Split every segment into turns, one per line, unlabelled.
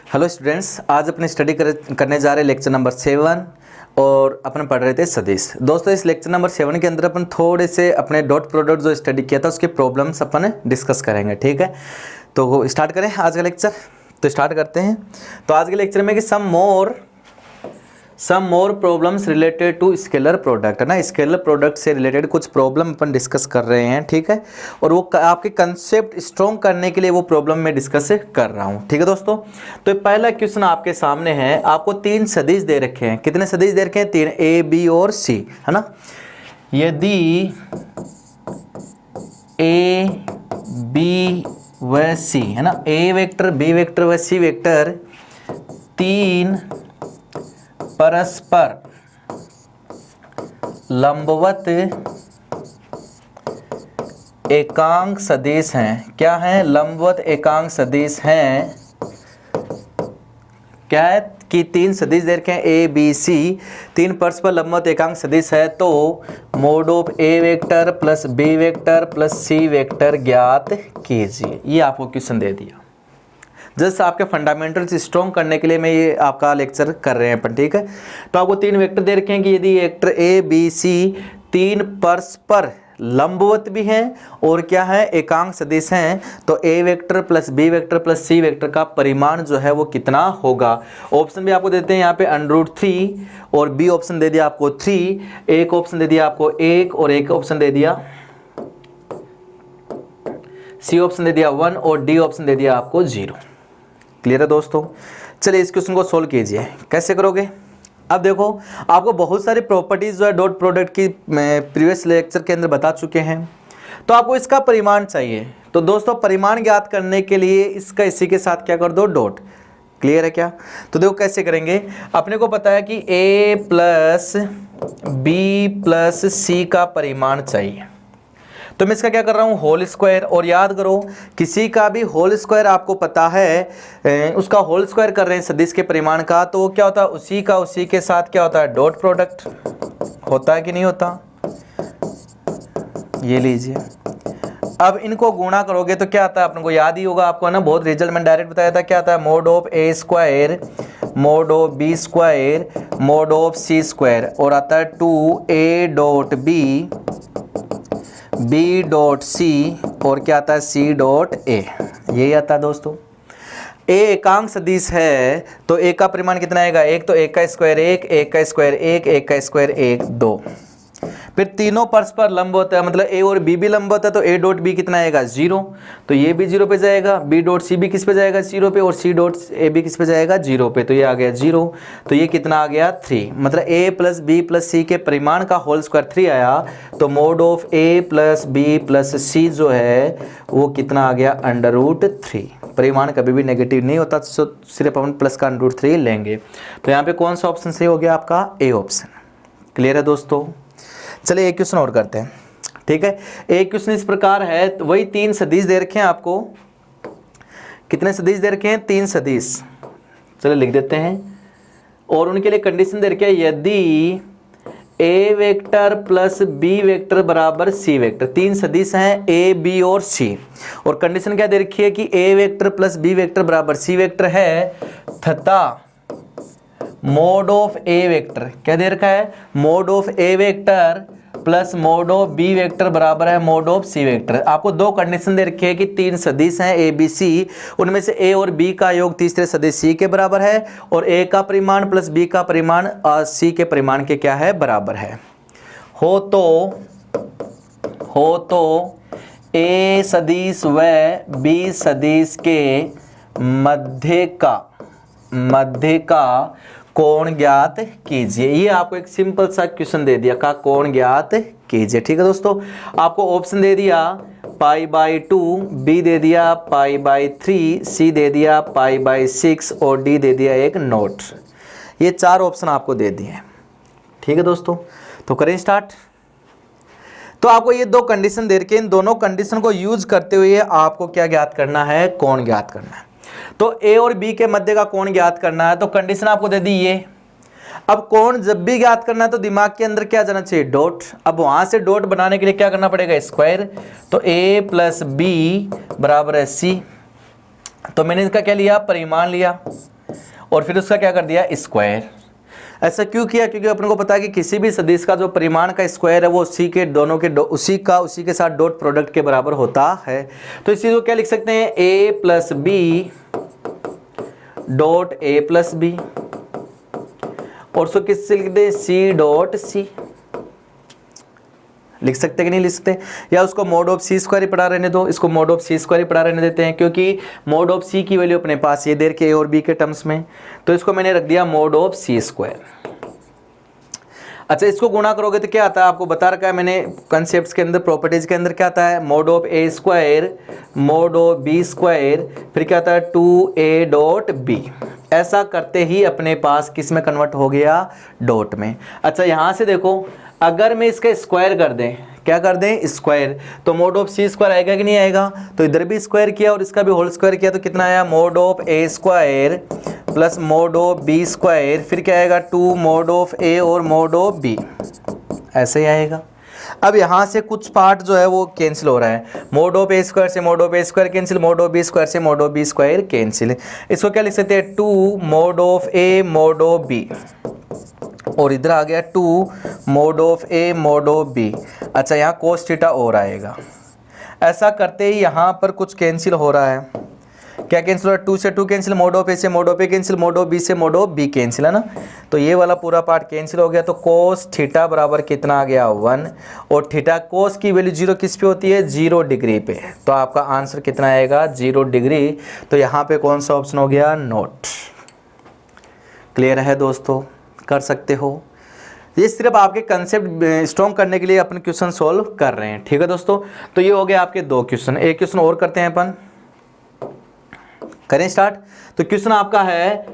Hello students, आज अपनी study करने जा रहे हैं लेक्चर नंबर 7 और अपन पढ़ रहे थे सदिश। दोस्तों, इस लेक्चर नंबर 7 के अंदर अपन थोड़े से अपने डॉट प्रोडक्ट जो स्टडी किया था उसके प्रॉब्लम्स अपन डिस्कस करेंगे। ठीक है, तो स्टार्ट करें आज का लेक्चर। तो स्टार्ट करते हैं। तो आज के लेक्चर में कि some more problems related to scalar product है ना। स्केलर प्रोडक्ट से रिलेटेड कुछ प्रॉब्लम अपन डिस्कस कर रहे हैं। ठीक है, और वो आपके कंसेप्ट स्ट्रॉन्ग करने के लिए वो प्रॉब्लम मैं डिस्कस कर रहा हूँ। ठीक है दोस्तों, तो पहला क्वेश्चन आपके सामने है। आपको 3 सदिश दे रखे हैं। कितने सदिश दे रखे हैं? 3, ए बी और सी, है ना। यदि ए बी व सी, है ना, ए वेक्टर बी वेक्टर व सी वेक्टर 3 परस्पर लंबवत एकांक सदिश हैं। क्या हैं? लंबवत एकांक सदिश हैं। क्या है कि 3 सदिश दे रखे हैं ए बी सी, 3 परस्पर लंबवत एकांक सदिश है, तो mod of a vector plus B vector plus C vector ज्ञात कीजिए। ये आपको क्वेश्चन दे दिया। जस्ट आपके फंडामेंटल्स स्ट्रॉन्ग करने के लिए मैं ये आपका लेक्चर कर रहे हैं अपन। ठीक है, तो आपको 3 वेक्टर दे रखे हैं कि यदि वेक्टर ए बी सी 3 परस्पर लंबवत भी हैं और क्या है, एकांक सदिश हैं, तो A vector plus B vector plus C vector का परिमाण जो है वो कितना होगा। ऑप्शन भी आपको देते हैं यहाँ पे √3 और बी ऑप्शन दे दिया आपको 3, एक ऑप्शन दे दिया आपको 1 और एक ऑप्शन दे दिया सी ऑप्शन दे दिया 1 और डी ऑप्शन दे दिया आपको 0। क्लियर है दोस्तों? चलिए इस क्वेश्चन को सोल्व कीजिए। कैसे करोगे? अब देखो, आपको बहुत सारी प्रॉपर्टीज जो है डॉट प्रोडक्ट की प्रीवियस लेक्चर के अंदर बता चुके हैं। तो आपको इसका परिमाण चाहिए। तो दोस्तों, परिमाण ज्ञात करने के लिए इसका इसी के साथ क्या कर दो, डॉट। क्लियर है क्या? तो देखो कैसे करेंगे। अपने को पता है कि ए प्लस बी प्लस सी का परिमाण चाहिए, तो मैं इसका क्या कर रहा हूँ, होल स्क्वायर। और याद करो, किसी का भी होल स्क्वायर आपको पता है, उसका होल स्क्वायर कर रहे हैं सदिश के परिमाण का, तो क्या होता है, उसी के साथ क्या होता है, डॉट प्रोडक्ट होता है कि नहीं होता। ये लीजिए, अब इनको गुणा करोगे तो क्या आता है, अपने को याद ही होगा, आपको ना बहुत रिजल्ट में डायरेक्ट बताया था। क्या आता है, mod of A square mod of B square mod of c square, और आता है 2a dot b b dot सी और क्या आता है, सी डॉट ए। यही आता है दोस्तों। ए एकांक सदिश है तो ए का परिमाण कितना आएगा, एक तो एक का स्क्वायर 1, एक का स्क्वायर 1, एक का स्क्वायर 1, 2। फिर तीनों परस्पर लंब होता है, मतलब ए और बी भी लंब होता है, तो ए डॉट बी कितना आएगा, 0, तो ये भी 0 पे जाएगा। बी डॉट सी भी किस पे जाएगा, 0 पे, और सी डॉट ए भी किस पे जाएगा, 0 पे, तो ये आ गया 0। तो ये कितना आ गया, 3। मतलब A plus B plus C के परिमाण का होल स्क्वायर 3 आया, तो mod of A plus B plus C जो है वो कितना आ गया, √3। परिमाण कभी भी नेगेटिव नहीं होता, तो सिर्फ अपन प्लस का √3 लेंगे। तो यहाँ पे कौन सा ऑप्शन सही हो गया, आपका ए ऑप्शन। क्लियर है दोस्तों? चलिए एक क्वेश्चन और करते हैं। ठीक है, एक क्वेश्चन इस प्रकार है, तो वही 3 सदिश दे रखे हैं आपको। कितने सदिश दे रखे हैं, 3 सदिश। चलिए लिख देते हैं, और उनके लिए कंडीशन दे रखे है, यदि ए वेक्टर प्लस बी वेक्टर बराबर सी वेक्टर। 3 सदिश हैं ए बी और सी, और कंडीशन क्या दे रखी है कि ए वेक्टर प्लस बी वेक्टर बराबर सी वेक्टर है, तथा मोड ऑफ ए वेक्टर क्या दे रखा है, mod of a vector plus mod of b vector बराबर है मोड ऑफ सी वेक्टर। आपको 2 कंडीशन दे रखी है कि 3 सदिश हैं ए बी सी, उनमें से ए और बी का योग तीसरे सदिश सी के बराबर है, और ए का परिमाण प्लस बी का परिमाण सी के परिमाण के क्या है, बराबर है। हो तो ए सदिश व बी सदिश के मध्य का कोण ज्ञात कीजिए। ये आपको एक सिंपल सा क्वेश्चन दे दिया, का कोण ज्ञात कीजिए। ठीक है दोस्तों, आपको ऑप्शन दे दिया π/2, बी दे दिया π/3, सी दे दिया π/6 और डी दे दिया एक नोट। ये 4 ऑप्शन आपको दे दिए। ठीक है दोस्तों, तो करें स्टार्ट। तो आपको ये 2 कंडीशन दे रखे, इन दोनों कंडीशन को यूज करते हुए आपको क्या ज्ञात करना है, कोण ज्ञात करना है। तो ए और बी के मध्य का कोण ज्ञात करना है, तो कंडीशन आपको दे दी ये। अब कोण जब भी ज्ञात करना है तो दिमाग के अंदर क्या जाना चाहिए, डॉट। अब वहां से डॉट बनाने के लिए क्या करना पड़ेगा, स्क्वायर। तो a प्लस बी बराबर है सी। तो मैंने इसका क्या लिया, परिमाण लिया। और फिर उसका क्या कर दिया स्क्वायर। ऐसा क्यों किया? क्योंकि अपन को पता है कि किसी भी सदिश का जो परिमाण का स्क्वायर है वो उसी के दोनों के उसी के साथ डॉट प्रोडक्ट के बराबर होता है। तो इस चीज को क्या लिख सकते हैं, a plus B dot a plus b, और उसको किससे लिख दे, c डॉट c। लिख सकते कि नहीं लिख सकते? या उसको मोड ऑफ सी स्क्वायर ही पढ़ा रहने दो, इसको मोड ऑफ सी स्क्वायर ही पढ़ा रहने देते हैं, क्योंकि मोड ऑफ सी की वैल्यू अपने पास ये दे रखी है a और b के टर्म्स में, तो इसको मैंने रख दिया मोड ऑफ सी स्क्वायर। अच्छा, इसको गुणा करोगे तो क्या आता है, आपको बता रखा है मैंने कॉन्सेप्ट्स के अंदर, प्रॉपर्टीज के अंदर क्या आता है, mod of A square mod of B square, फिर क्या आता है 2a डॉट बी। ऐसा करते ही अपने पास किस में कन्वर्ट हो गया, डॉट में। अच्छा, यहाँ से देखो, अगर मैं इसका स्क्वायर कर दें, क्या कर दें, स्क्वायर, तो मोड ऑफ सी स्क्वायर आएगा कि नहीं आएगा? तो इधर भी स्क्वायर किया और इसका भी होल स्क्वायर किया, तो कितना आया, mod of A square plus mod of B square, फिर क्या आएगा 2 मोड ऑफ ए और मोड ऑफ बी, ऐसे ही आएगा। अब यहाँ से कुछ पार्ट जो है वो कैंसिल हो रहा है, मोड ऑफ ए स्क्वायर से mod of A square cancel, mod of B square से mod of B square cancel. इसको क्या लिख सकते हैं, 2 mod of A mod of B, और इधर आ गया 2 mod of A mod of B. अच्छा, यहाँ कोस थीटा और आएगा। ऐसा करते ही यहाँ पर कुछ कैंसिल हो रहा है, क्या कैंसिल हो रहा है, 2 से 2 कैंसिल, मोड ऑफ ए से mod of a cancel, mod of b से मोड ऑफ बी कैंसिल, है ना। तो ये वाला पूरा पार्ट कैंसिल हो गया, तो कोस थीटा बराबर कितना आ गया, 1, और थीटा कोस की वैल्यू 0 किस पे होती है, 0 डिग्री पे, तो आपका आंसर कितना आएगा, 0 डिग्री। तो यहाँ पे कौन सा ऑप्शन हो गया, नोट। क्लियर है दोस्तों, कर सकते हो। ये सिर्फ आपके कंसेप्ट स्ट्रॉन्ग करने के लिए अपन क्वेश्चन सॉल्व कर रहे हैं, ठीक है दोस्तों। तो ये हो गए आपके 2 क्वेश्चन, एक क्वेश्चन और करते हैं अपन, करें स्टार्ट। तो क्वेश्चन आपका है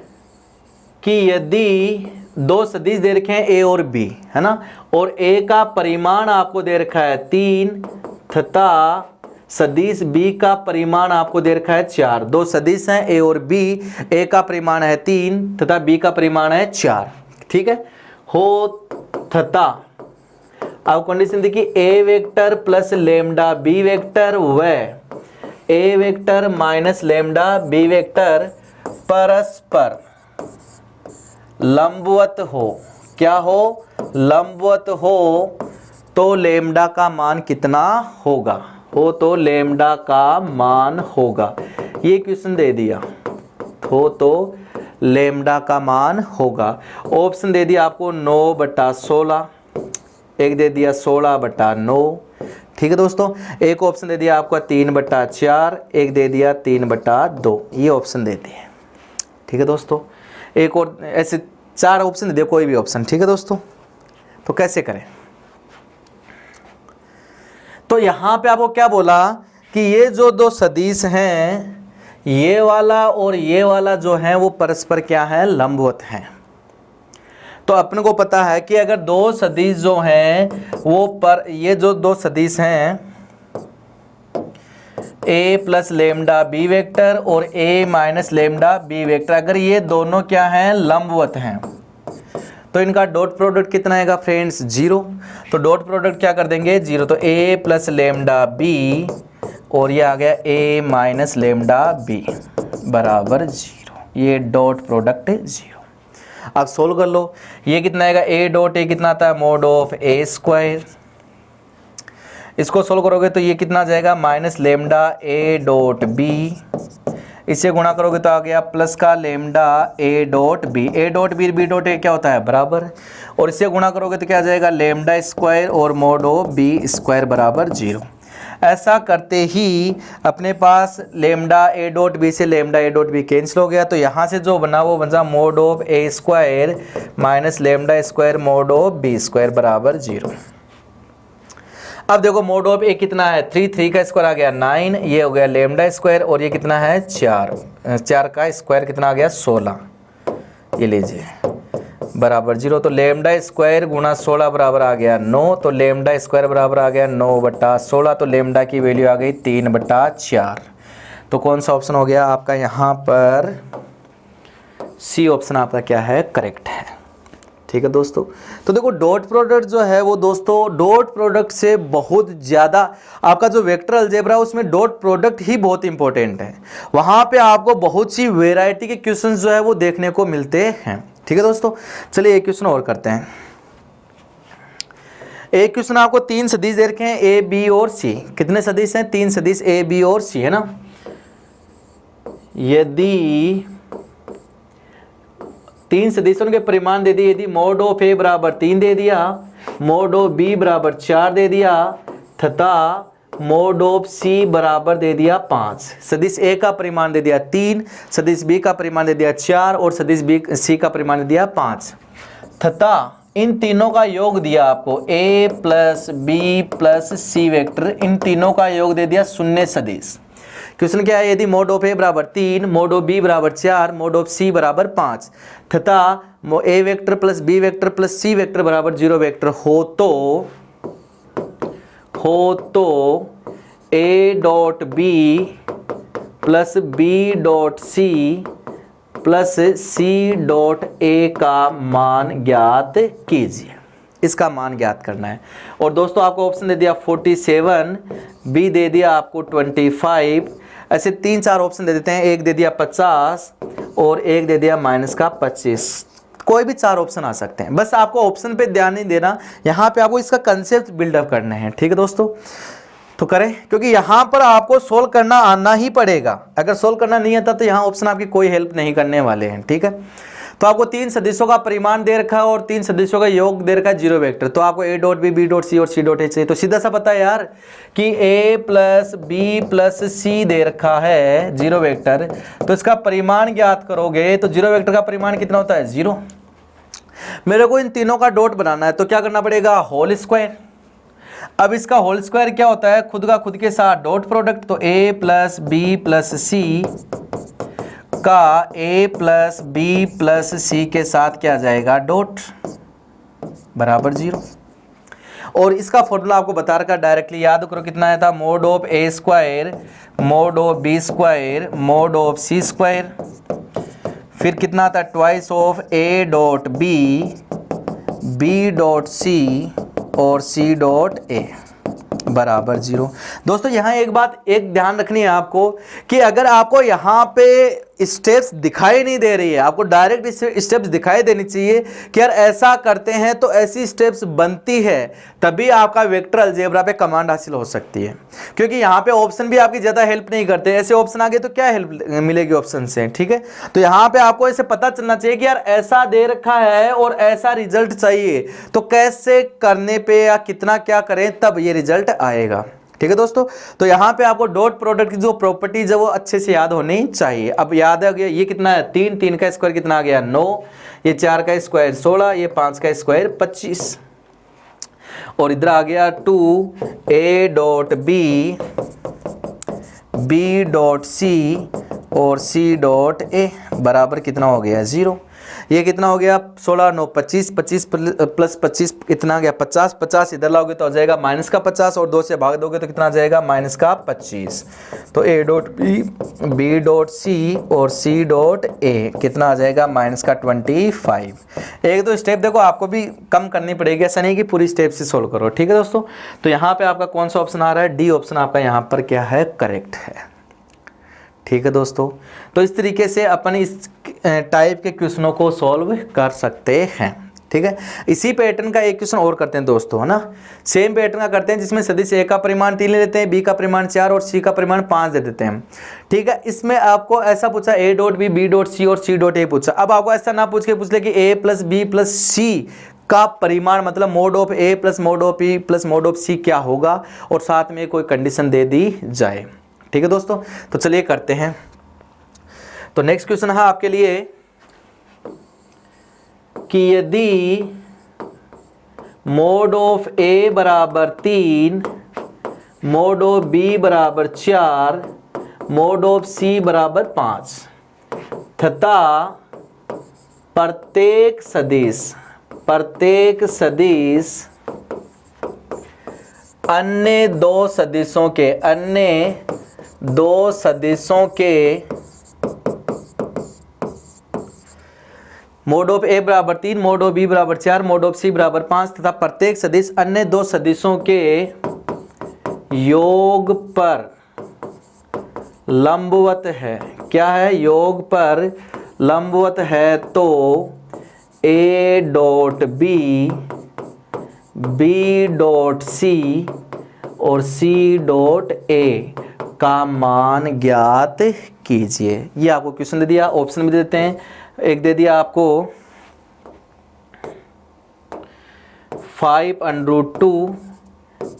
कि यदि 2 सदिश दे रखे हैं a और b, है ना, और a का परिमाण आपको दे रखा है 3 तथा सदिश b का परिमाण आपको दे रखा है 4। 2 सदिश हैं a और b, a का परिमाण है 3 तथा b का परिमाण है 4, ठीक है, हो तथा अब कंडीशन देखिए, a vector plus lambda b vector व a vector minus lambda b vector परस्पर लंबवत हो, क्या हो, लंबवत हो, तो लेमडा का मान कितना होगा, हो तो लेमडा का मान होगा। ये क्वेश्चन दे दिया, हो तो लेमडा का मान होगा। ऑप्शन दे दिया आपको 9/16, एक दे दिया 16/9, ठीक है दोस्तों। एक ऑप्शन दे दिया आपका 3/4, एक दे दिया 3/2, ये ऑप्शन देते हैं, ठीक है दोस्तों। एक और ऐसे 4 ऑप्शन दे दिया, कोई भी ऑप्शन, ठीक है दोस्तों। तो कैसे करें, तो यहां पे आपको क्या बोला कि ये जो 2 सदिश हैं, ये वाला और ये वाला जो है वो परस्पर क्या है, लंबवत हैं। तो अपने को पता है कि अगर 2 सदिश जो हैं वो पर, ये जो 2 सदिश हैं a plus lambda b vector और a minus lambda b vector, अगर ये दोनों क्या हैं, लंबवत हैं, तो इनका डॉट प्रोडक्ट कितना आएगा फ्रेंड्स, 0। तो डॉट प्रोडक्ट क्या कर देंगे, 0। तो a प्लस लेमडा बी और ये आ गया a माइनस लेमडा बी बराबर 0, ये डॉट प्रोडक्ट 0। अब सोल्व कर लो, ये कितना आएगा, a डॉट a कितना आता है, मोड ऑफ a स्क्वायर। इसको सोल्व करोगे तो ये कितना आ जाएगा, minus lambda a dot b, इसे गुणा करोगे तो आ गया प्लस का lambda a dot b, a dot b b dot a क्या होता है, बराबर, और इसे गुणा करोगे तो क्या आ जाएगा, लेमडा स्क्वायर और मोड ऑफ b स्क्वायर बराबर 0। ऐसा करते ही अपने पास लेमडा a डॉट b से lambda a dot b cancel हो गया, तो यहाँ से जो बना वो बना mode of a square minus lambda square mod of b square बराबर 0। अब देखो मोड ऑफ a कितना है, 3 का स्क्वायर आ गया 9, ये हो गया लेमडा स्क्वायर, और ये कितना है 4 का स्क्वायर कितना आ गया 16, ये लीजिए बराबर 0। तो लेमडा स्क्वायर गुणा 16 बराबर आ गया 9, तो लेमडा स्क्वायर बराबर आ गया 9/16, तो लेमडा की वैल्यू आ गई 3/4। तो कौन सा ऑप्शन हो गया आपका, यहाँ पर सी ऑप्शन आपका क्या है, करेक्ट है, ठीक है दोस्तों। तो देखो डॉट प्रोडक्ट जो है वो दोस्तों डॉट प्रोडक्ट से बहुत ज़्यादा आपका जो वेक्टर अलजेब्रा है उसमें डॉट प्रोडक्ट ही बहुत इंपॉर्टेंट है। वहाँ पे आपको बहुत सी वेराइटी के क्वेश्चंस जो है वो देखने को मिलते हैं। ठीक है दोस्तों, चलिए एक क्वेश्चन और करते हैं। एक क्वेश्चन आपको 3 सदिश दे रखे हैं ए बी और सी। कितने सदिश हैं? 3 सदिश ए बी और सी है ना। यदि 3 सदिशों के परिमाण दे दिए, यदि मोड ऑफ ए बराबर 3 दे दिया, मोड ऑफ बी बराबर 4 दे दिया तथा मोड ऑफ सी बराबर दे दिया 5। सदिश ए का परिमाण दे दिया 3, सदिश बी का परिमाण दे दिया 4 और सदिश बी सी का परिमाण दे दिया 5 तथा इन तीनों का योग दिया आपको a plus B plus C vector, इन तीनों का योग दे दिया शून्य सदिश। क्वेश्चन क्या है? यदि मोड ऑफ ए बराबर 3, मोड ऑफ बी बराबर 4, मोड ऑफ सी बराबर 5 तथा A vector plus B vector plus C vector बराबर 0 वेक्टर हो तो ए dot B plus B dot C plus C dot A का मान ज्ञात कीजिए। इसका मान ज्ञात करना है। और दोस्तों आपको ऑप्शन दे दिया 47, बी दे दिया आपको 25, ऐसे 3-4 ऑप्शन दे देते हैं। एक दे दिया 50 और एक दे दिया -25। कोई भी 4 ऑप्शन आ सकते हैं, बस आपको ऑप्शन पे ध्यान नहीं देना, यहाँ पे आपको इसका कंसेप्ट बिल्डअप करना है। ठीक है दोस्तों, तो करें, क्योंकि यहाँ पर आपको सोल्व करना आना ही पड़ेगा। अगर सोल्व करना नहीं आता तो यहाँ ऑप्शन आपकी कोई हेल्प नहीं करने वाले हैं। ठीक है, तो आपको 3 सदिशों का परिमाण दे रखा है और 3 सदिशों का योग दे रखा है 0 वेक्टर। तो आपको a dot b, b dot सी और सी डॉट ए चाहिए। तो सीधा सा पता है यार कि a प्लस बी प्लस सी दे रखा है 0 वेक्टर, तो इसका परिमाण ज्ञात करोगे तो 0 वेक्टर का परिमाण कितना होता है? 0। मेरे को इन तीनों का डॉट बनाना है तो क्या करना पड़ेगा? Whole square. अब इसका होल स्क्वायर क्या होता है? खुद का खुद के साथ डॉट प्रोडक्ट। तो a प्लस बी प्लस सी का a plus B plus C के साथ क्या आ जाएगा? डॉट बराबर 0। और इसका फॉर्मूला आपको बता रखा, डायरेक्टली याद करो कितना आया था? Mod of A square mod of B square mod of c square, फिर कितना आता? Twice of a dot b, b dot सी और सी डॉट ए बराबर 0। दोस्तों यहाँ एक बात एक ध्यान रखनी है आपको कि अगर आपको यहाँ पे स्टेप्स दिखाई नहीं दे रही है, आपको डायरेक्ट स्टेप्स दिखाई देनी चाहिए कि यार ऐसा करते हैं तो ऐसी स्टेप्स बनती है, तभी आपका वेक्टर अलजेब्रा पे कमांड हासिल हो सकती है। क्योंकि यहाँ पे ऑप्शन भी आपकी ज़्यादा हेल्प नहीं करते, ऐसे ऑप्शन आ गए तो क्या हेल्प मिलेगी ऑप्शन से। ठीक है, तो यहाँ पे आपको ऐसे पता चलना चाहिए कि यार ऐसा दे रखा है और ऐसा रिजल्ट चाहिए, तो कैसे करने पे या कितना क्या करें तब ये रिजल्ट आएगा। ठीक है दोस्तों, तो यहाँ पे आपको डॉट प्रोडक्ट की जो प्रॉपर्टीज है वो अच्छे से याद होनी चाहिए। अब याद है ये कितना है? 3, 3 का स्क्वायर कितना आ गया? 9, ये 4 का स्क्वायर 16, ये 5 का स्क्वायर 25, और इधर आ गया 2 a dot b, b dot सी और सी डॉट ए बराबर कितना हो गया? 0। ये कितना हो गया? 16 9 25, 25 प्लस 25 कितना आ गया? 50, 50 इधर लाओगे तो आ जाएगा -50 और 2 से भाग दोगे तो कितना आ जाएगा? -25। तो a dot b, b dot सी और सी डॉट ए कितना आ जाएगा? -25। एक दो स्टेप देखो आपको भी कम करनी पड़ेगी, ऐसा नहीं कि पूरी स्टेप से सोल्व करो। ठीक है दोस्तों, तो यहाँ पे आपका कौन सा ऑप्शन आ रहा है? डी ऑप्शन आपका यहाँ पर क्या है? करेक्ट है। ठीक है दोस्तों, तो इस तरीके से अपन इस टाइप के क्वेश्चनों को सॉल्व कर सकते हैं। ठीक है, इसी पैटर्न का एक क्वेश्चन और करते हैं दोस्तों, है ना। सेम पैटर्न का करते हैं जिसमें सदिश ए का परिमाण 3 ले लेते हैं, बी का परिमाण 4 और सी का परिमाण 5 दे देते हैं। ठीक है, इसमें आपको ऐसा पूछा a dot b, b dot सी और सी डॉट ए पूछा। अब आपको ऐसा ना पूछ के पूछ ले कि ए प्लस बी प्लस सी का परिमाण मतलब mod of A plus mod of B plus mod of C क्या होगा, और साथ में कोई कंडीशन दे दी जाए। ठीक है दोस्तों, तो चलिए करते हैं। तो नेक्स्ट क्वेश्चन है आपके लिए कि यदि मोड ऑफ ए बराबर 3, मोड ऑफ बी बराबर 4, मोड ऑफ सी बराबर 5 तथा प्रत्येक सदिश अन्य दो सदिशों के मोड ऑफ ए बराबर 3, मोड ऑफ बी बराबर 4, मोड ऑफ सी बराबर 5 तथा प्रत्येक सदिश अन्य दो सदिशों के योग पर लंबवत है। क्या है? योग पर लंबवत है तो ए डॉट बी, बी डॉट सी और सी डॉट ए का मान ज्ञात कीजिए। ये आपको क्वेश्चन दे दिया, ऑप्शन भी देते हैं। एक दे दिया आपको 5√2,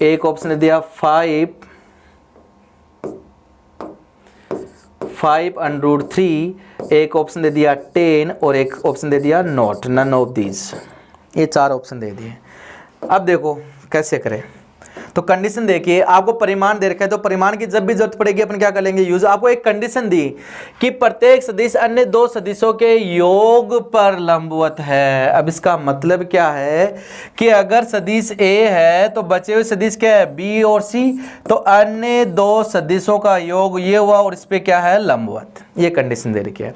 एक ऑप्शन दे दिया 5√3, एक ऑप्शन दे दिया 10 और एक ऑप्शन दे दिया नॉट, नन ऑफ दीज। ये 4 ऑप्शन दे दिए। अब देखो कैसे करें। तो कंडीशन देखिए, आपको परिमाण दे रखा है, तो परिमाण की जब भी जरूरत पड़ेगी अपन क्या कर लेंगे यूज। आपको एक कंडीशन दी कि प्रत्येक सदिश अन्य दो सदिशों के योग पर लंबवत है। अब इसका मतलब क्या है कि अगर सदिश ए है तो बचे हुए सदिश क्या है? बी और सी। तो अन्य दो सदिशों का योग ये हुआ और इस पे क्या है? लंबवत। ये कंडीशन दे रखी है।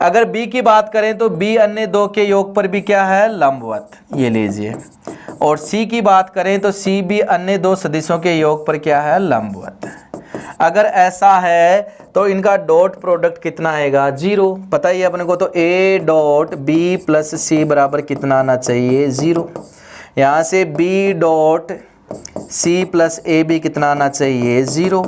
अगर बी की बात करें तो बी अन्य दो के योग पर भी क्या है? लंबवत। ये लीजिए। और सी की बात करें तो सी भी अन्य दो सदिशों के योग पर क्या है? लंबवत। अगर ऐसा है तो इनका डॉट प्रोडक्ट कितना आएगा? 0। पता ही है अपने को। तो ए डॉट बी प्लस सी बराबर कितना आना चाहिए? 0। यहाँ से b dot C plus a भी कितना आना चाहिए? 0।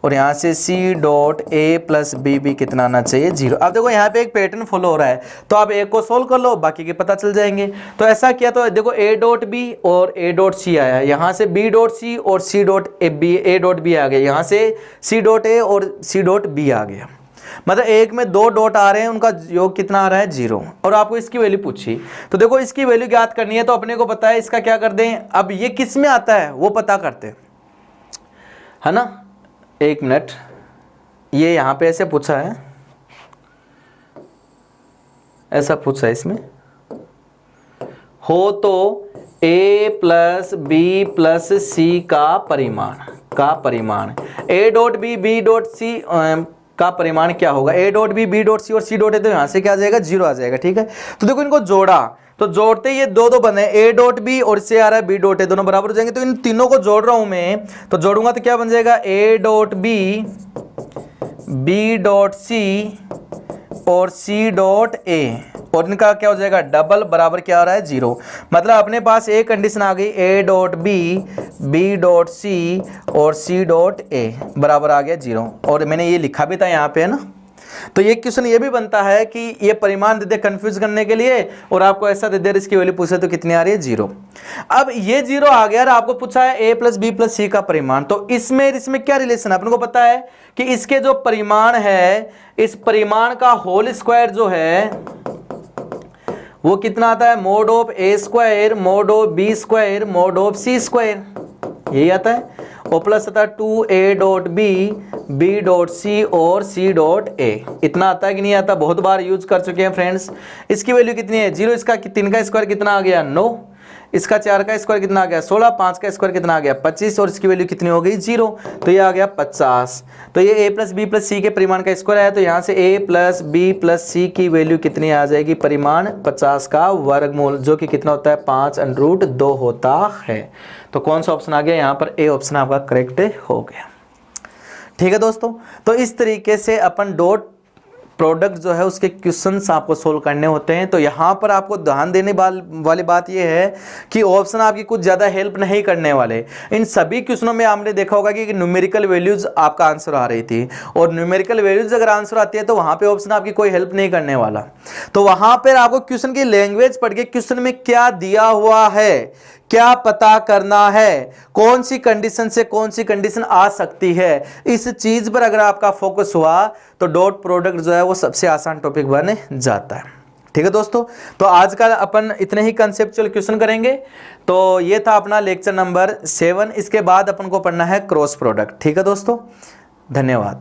और यहाँ से c dot a plus b भी कितना आना चाहिए? 0। अब देखो यहाँ पे एक पैटर्न फॉलो हो रहा है, तो आप एक को सोल्व कर लो, बाकी के पता चल जाएंगे। तो ऐसा किया तो देखो ए डॉट बी और ए डॉट सी आया, यहाँ से बी डॉट सी और सी डॉट ए डॉट बी आ गया, यहाँ से सी डॉट ए और सी डॉट बी आ गया। मतलब एक में 2 डॉट आ रहे हैं, उनका योग कितना आ रहा है? 0। और आपको इसकी वैल्यू पूछी, तो देखो इसकी वैल्यू ज्ञात करनी है, तो अपने को पता है इसका क्या कर दें। अब ये किस में आता है वो पता करते है ना। एक मिनट, ये यहाँ पे ऐसे पूछा है, ऐसा पूछा है इसमें हो तो a प्लस बी प्लस सी का परिमाण a dot b b dot c का परिमाण क्या होगा? a dot b b dot सी और सी डॉट है, तो यहाँ से क्या आ जाएगा? 0 आ जाएगा। ठीक है, तो देखो इनको जोड़ा, तो जोड़ते ये दो बने, ए डॉट बी और इससे आ रहा है बी डॉट ए, दोनों बराबर हो जाएंगे। तो इन तीनों को जोड़ रहा हूं मैं, तो जोड़ूंगा तो क्या बन जाएगा? A dot b, b dot सी और सी डॉट ए, और इनका क्या हो जाएगा? डबल, बराबर क्या आ रहा है? 0। मतलब अपने पास एक कंडीशन आ गई, a dot b, b dot सी और सी डॉट ए बराबर आ गया 0। और मैंने ये लिखा भी था यहाँ पे, है ना। तो ये क्वेश्चन ये भी बनता है कि ये परिमाण दे दे कंफ्यूज करने के लिए, और आपको ऐसा दे दे इसकी वैल्यू पूछे तो कितनी आ रही है? 0। अब ये 0 आ गया और आपको पूछा है a प्लस बी प्लस सी का परिमाण, तो इसमें क्या रिलेशन है? अपने को पता है कि इसके जो परिमाण है, इस परिमाण का होल स्क्वायर जो है वो कितना आता है? Mod of A square, mod of B square, mod of c square, यही आता है। और प्लस आता है 2a dot b, b dot सी और सी डॉट ए। इतना आता है कि नहीं आता? बहुत बार यूज कर चुके हैं फ्रेंड्स। इसकी वैल्यू कितनी है? 0। इसका 3 का स्क्वायर कितना आ गया? 9। इसका 4 का स्क्वायर कितना आ गया? 16। 5 का स्क्वायर कितना आ गया? 25। और इसकी वैल्यू कितनी हो गई? 0। तो ये आ गया 50। तो ये a plus B plus C के परिमाण का स्क्वायर है, तो यहाँ से a प्लस बी प्लस सी की वैल्यू कितनी आ जाएगी? परिमाण 50 का वर्गमूल, जो कि कितना होता है? 5√2 होता है। तो कौन सा ऑप्शन आ गया? यहाँ पर ए ऑप्शन आपका करेक्ट हो गया। ठीक है दोस्तों, तो इस तरीके से अपन डॉट प्रोडक्ट जो है उसके क्वेश्चंस आपको सोल्व करने होते हैं। तो यहाँ पर आपको ध्यान देने वाली बात यह है कि ऑप्शन आपकी कुछ ज़्यादा हेल्प नहीं करने वाले। इन सभी क्वेश्चनों में आपने देखा होगा कि न्यूमेरिकल वैल्यूज आपका आंसर आ रही थी, और न्यूमेरिकल वैल्यूज अगर आंसर आती है तो वहाँ पे ऑप्शन आपकी कोई हेल्प नहीं करने वाला। तो वहाँ पर आपको क्वेश्चन की लैंग्वेज पढ़ के क्वेश्चन में क्या दिया हुआ है क्या पता करना है, कौन सी कंडीशन से कौन सी कंडीशन आ सकती है, इस चीज पर अगर आपका फोकस हुआ तो डॉट प्रोडक्ट जो है वो सबसे आसान टॉपिक बन जाता है। ठीक है दोस्तों, तो आज का अपन इतने ही कंसेप्चुअल क्वेश्चन करेंगे। तो ये था अपना लेक्चर नंबर 7। इसके बाद अपन को पढ़ना है क्रॉस प्रोडक्ट। ठीक है दोस्तों, धन्यवाद।